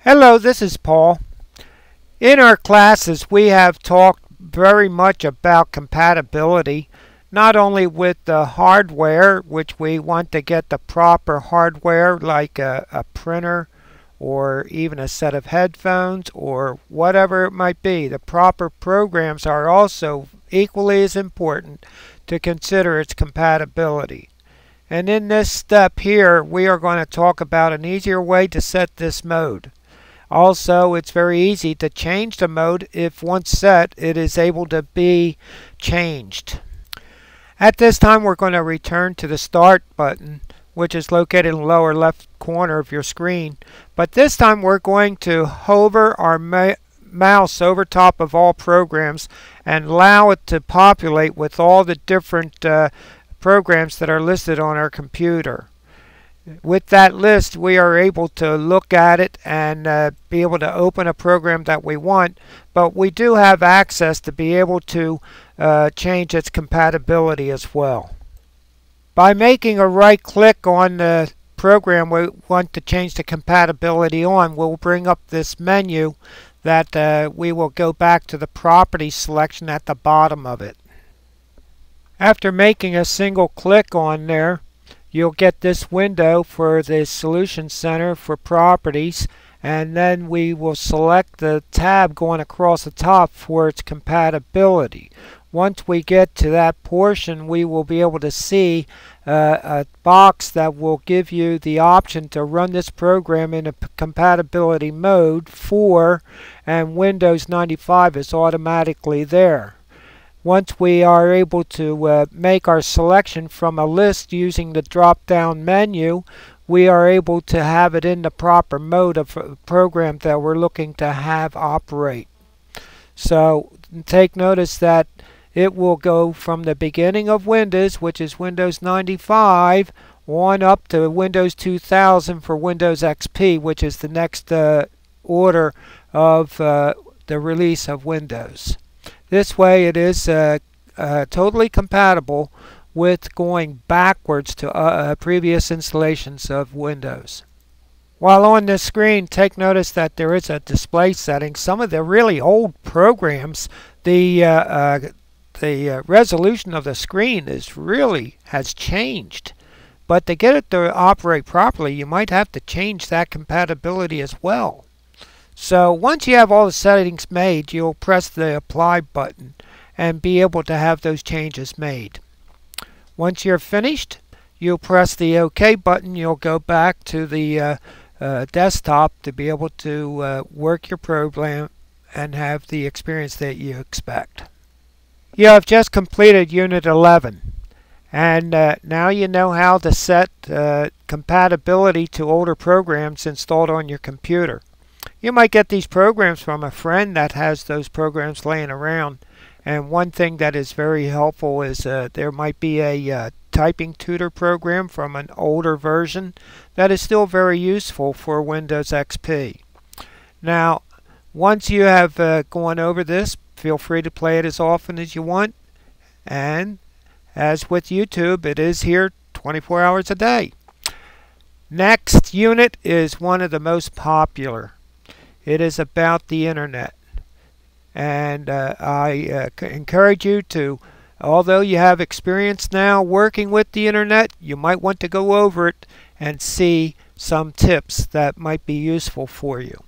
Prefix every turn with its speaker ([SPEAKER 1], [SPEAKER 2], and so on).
[SPEAKER 1] Hello, this is Paul. In our classes, we have talked very much about compatibility, not only with the hardware, which we want to get the proper hardware like a printer or even a set of headphones or whatever it might be. The proper programs are also equally as important to consider its compatibility. And in this step here, we are going to talk about an easier way to set this mode. Also, it's very easy to change the mode. If once set, it is able to be changed. At this time, we're going to return to the Start button, which is located in the lower left corner of your screen. But this time, we're going to hover our mouse over top of all programs and allow it to populate with all the different programs that are listed on our computer. With that list, we are able to look at it and be able to open a program that we want, but we do have access to be able to change its compatibility as well. By making a right click on the program we want to change the compatibility on, we'll bring up this menu that we will go back to the Properties selection at the bottom of it. After making a single click on there, you'll get this window for the Solution Center for Properties, and then we will select the tab going across the top for its compatibility. Once we get to that portion, we will be able to see a box that will give you the option to run this program in a compatibility mode 4, and Windows 95 is automatically there. Once we are able to make our selection from a list using the drop-down menu, we are able to have it in the proper mode of a program that we're looking to have operate. So take notice that it will go from the beginning of Windows, which is Windows 95, on up to Windows 2000 for Windows XP, which is the next order of the release of Windows. This way it is totally compatible with going backwards to previous installations of Windows. While on this screen, take notice that there is a display setting. Some of the really old programs, the resolution of the screen has changed. But to get it to operate properly, you might have to change that compatibility as well. So once you have all the settings made, you'll press the Apply button and be able to have those changes made. Once you're finished, you'll press the OK button. You'll go back to the desktop to be able to work your program and have the experience that you expect. You have just completed Unit 11, and now you know how to set compatibility to older programs installed on your computer. You might get these programs from a friend that has those programs laying around, and one thing that is very helpful is there might be a typing tutor program from an older version that is still very useful for Windows XP. Now, once you have gone over this, feel free to play it as often as you want, and as with YouTube, it is here 24 hours a day. Next unit is one of the most popular. It is about the internet, and I encourage you to, although you have experience now working with the internet, you might want to go over it and see some tips that might be useful for you.